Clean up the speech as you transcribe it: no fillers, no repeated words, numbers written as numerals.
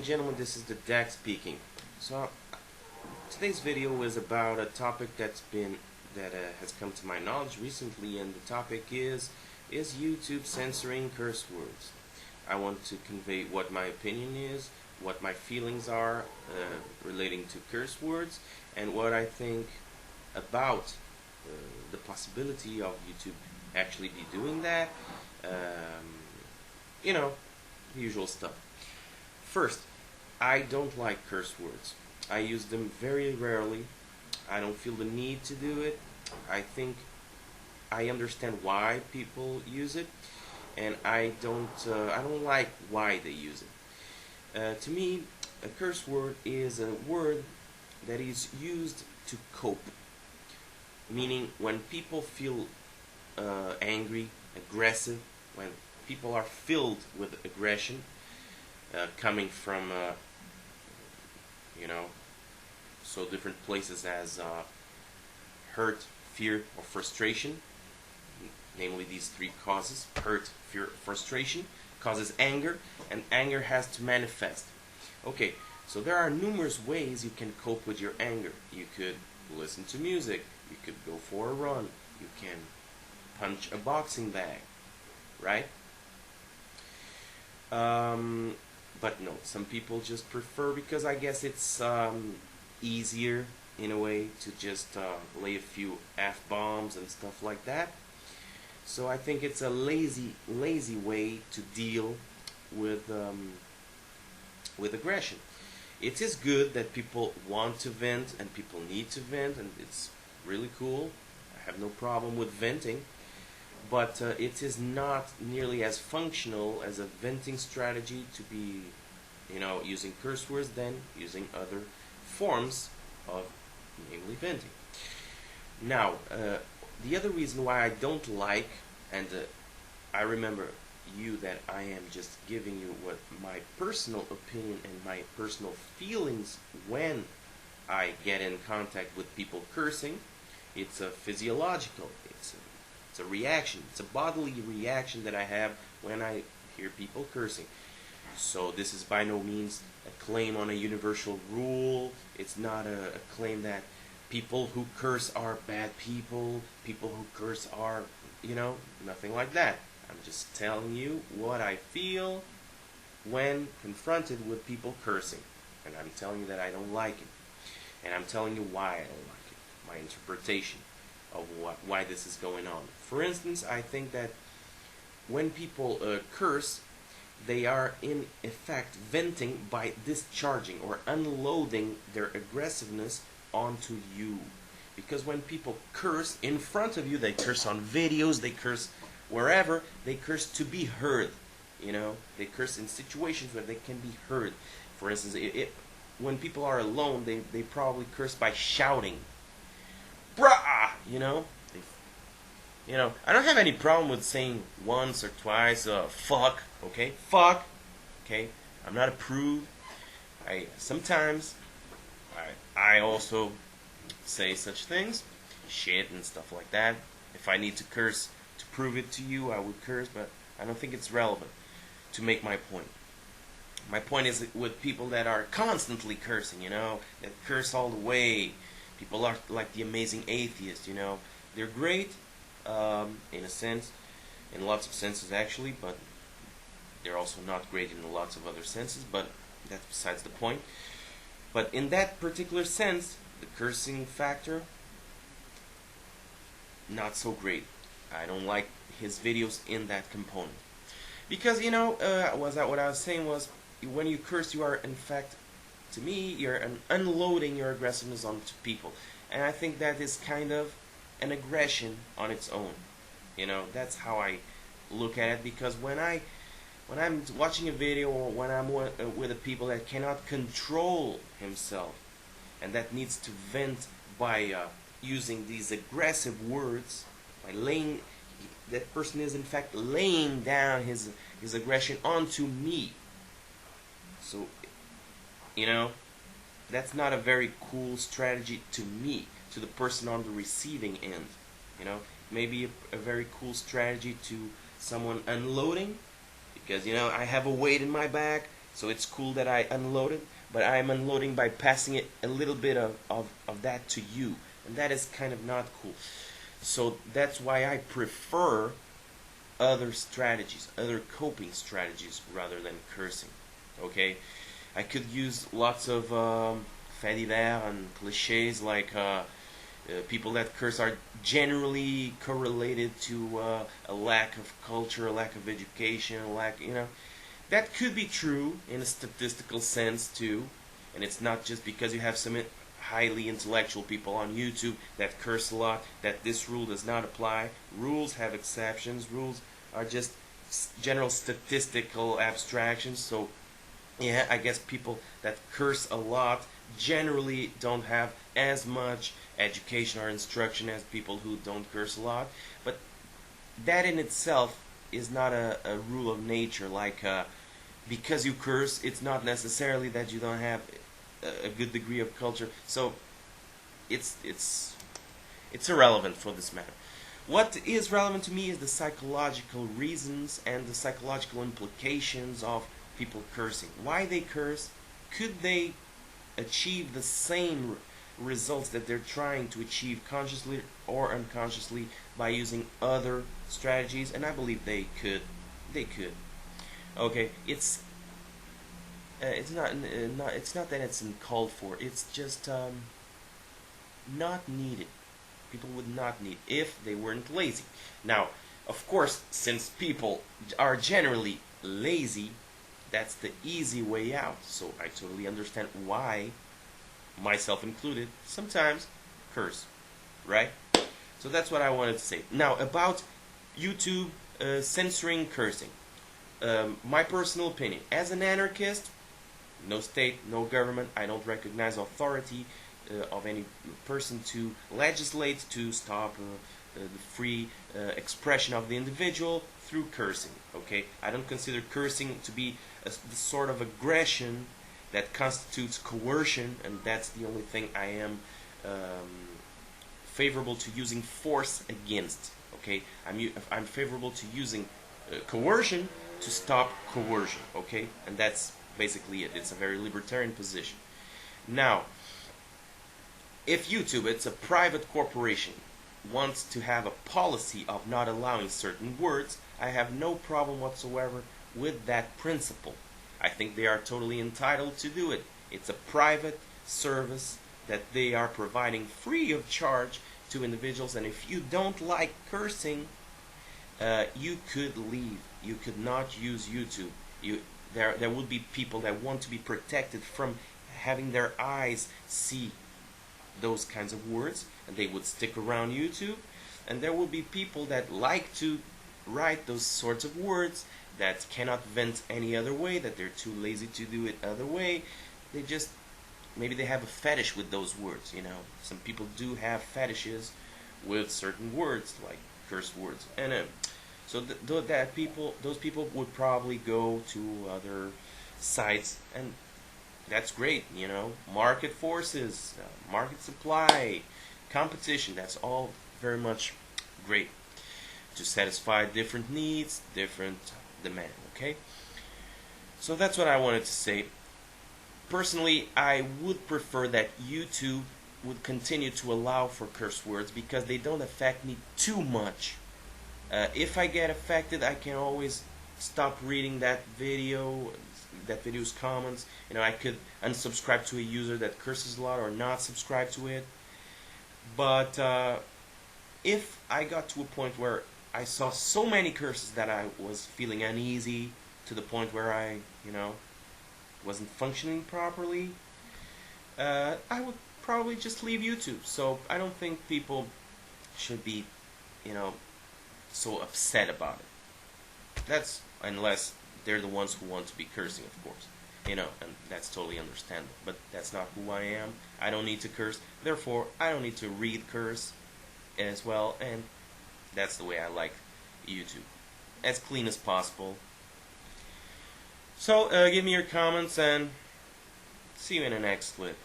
gentlemen, this is the Dak speaking. So today's video is about a topic that has come to my knowledge recently, and the topic is YouTube censoring curse words. I want to convey what my opinion is, what my feelings are relating to curse words, and what I think about the possibility of YouTube actually be doing that. You know, the usual stuff. First, I don't like curse words. I use them very rarely. I don't feel the need to do it. I think I understand why people use it, and I don't like why they use it. To me, a curse word is a word that is used to cope. Meaning, when people feel angry, aggressive, when people are filled with aggression, coming from so different places as hurt, fear, or frustration. Namely, these three causes: hurt, fear, frustration causes anger, and anger has to manifest. Okay, so there are numerous ways you can cope with your anger. You could listen to music, you could go for a run, you can punch a boxing bag, right? But no, some people just prefer, because I guess it's easier in a way to just lay a few F-bombs and stuff like that. So I think it's a lazy way to deal with aggression. It is good that people want to vent and people need to vent, and it's really cool. I have no problem with venting, but it is not nearly as functional as a venting strategy to be, using curse words than using other forms of, namely, venting. Now, the other reason why I don't like, and I remember that I am just giving you what my personal opinion and my personal feelings when I get in contact with people cursing. It's a physiological, it's a reaction, it's a bodily reaction that I have when I hear people cursing. So this is by no means a claim on a universal rule. It's not a claim that people who curse are bad people, people who curse are, nothing like that. I'm just telling you what I feel when confronted with people cursing. And I'm telling you that I don't like it. And I'm telling you why I don't like it. My interpretation of why this is going on. For instance, I think that when people curse, they are in effect venting by discharging or unloading their aggressiveness onto you. Because when people curse in front of you, they curse on videos, they curse wherever, they curse to be heard. They curse in situations where they can be heard. For instance, when people are alone, they probably curse by shouting, "Brah!" I don't have any problem with saying once or twice, "fuck," okay? Fuck, okay? I'm not a prude. Sometimes I also say such things, shit and stuff like that. If I need to curse to prove it to you, I would curse, but I don't think it's relevant to make my point. My point is with people that are constantly cursing, that curse all the way. People are like the amazing atheists, They're great, in a sense, in lots of senses actually, but they're also not great in lots of other senses, but that's besides the point. But in that particular sense, the cursing factor, not so great. I don't like his videos in that component. Because, what I was saying was, when you curse, you are, in fact, to me, you're unloading your aggressiveness onto people. And I think that is kind of an aggression on its own. That's how I look at it. Because when I'm watching a video, or when I'm with a people that cannot control himself, and that needs to vent by using these aggressive words, by that person is in fact laying down his aggression onto me. So, that's not a very cool strategy to me, to the person on the receiving end. Maybe a very cool strategy to someone unloading, because I have a weight in my back, So it's cool that I unloaded, but I'm unloading by passing it a little bit of that to you, and that is kind of not cool. So that's why I prefer other strategies, other coping strategies rather than cursing. Okay, I could use lots of faits divers and cliches like people that curse are generally correlated to a lack of culture, a lack of education, a lack, that could be true in a statistical sense too, and it's not just because you have some highly intellectual people on YouTube that curse a lot that this rule does not apply. Rules have exceptions. Rules are just general statistical abstractions. So yeah, I guess people that curse a lot generally don't have as much education or instruction as people who don't curse a lot. But that in itself is not a rule of nature. Like because you curse, it's not necessarily that you don't have a good degree of culture. So it's irrelevant for this matter. What is relevant to me is the psychological reasons and the psychological implications of people cursing. Why they curse? Could they achieve the same results that they're trying to achieve consciously or unconsciously by using other strategies? And I believe they could. They could. Okay, it's not that it's uncalled for. It's just not needed. People would not need if they weren't lazy. Now, of course, since people are generally lazy, that's the easy way out. So I totally understand why, myself included, sometimes curse, right? So that's what I wanted to say. Now about YouTube censoring cursing. My personal opinion, as an anarchist, no state, no government, I don't recognize authority of any person to legislate to stop the free expression of the individual through cursing. Okay, I don't consider cursing to be the sort of aggression that constitutes coercion, and that's the only thing I am favorable to using force against. Okay, I'm favorable to using coercion to stop coercion. Okay, and that's basically it. It's a very libertarian position. Now, if YouTube, it's a private corporation, wants to have a policy of not allowing certain words, I have no problem whatsoever with that principle. I think they are totally entitled to do it. It's a private service that they are providing free of charge to individuals, and if you don't like cursing, you could leave. You could not use YouTube. There will be people that want to be protected from having their eyes see those kinds of words, and they would stick around YouTube. And there will be people that like to write those sorts of words that cannot vent any other way, that they're too lazy to do it other way. They just, maybe they have a fetish with those words, Some people do have fetishes with certain words, like curse words. And so those people would probably go to other sites, and that's great, Market forces, market supply, competition, that's all very much great to satisfy different needs, different demand, okay? So that's what I wanted to say. Personally, I would prefer that YouTube would continue to allow for curse words because they don't affect me too much. If I get affected, I can always stop reading that video's comments. I could unsubscribe to a user that curses a lot or not subscribe to it. But if I got to a point where I saw so many curses that I was feeling uneasy to the point where I, wasn't functioning properly, I would probably just leave YouTube. So I don't think people should be, so upset about it. That's unless they're the ones who want to be cursing, of course. And that's totally understandable. But that's not who I am. I don't need to curse. Therefore, I don't need to read curse as well. And that's the way I like YouTube. As clean as possible. So, give me your comments and see you in the next clip.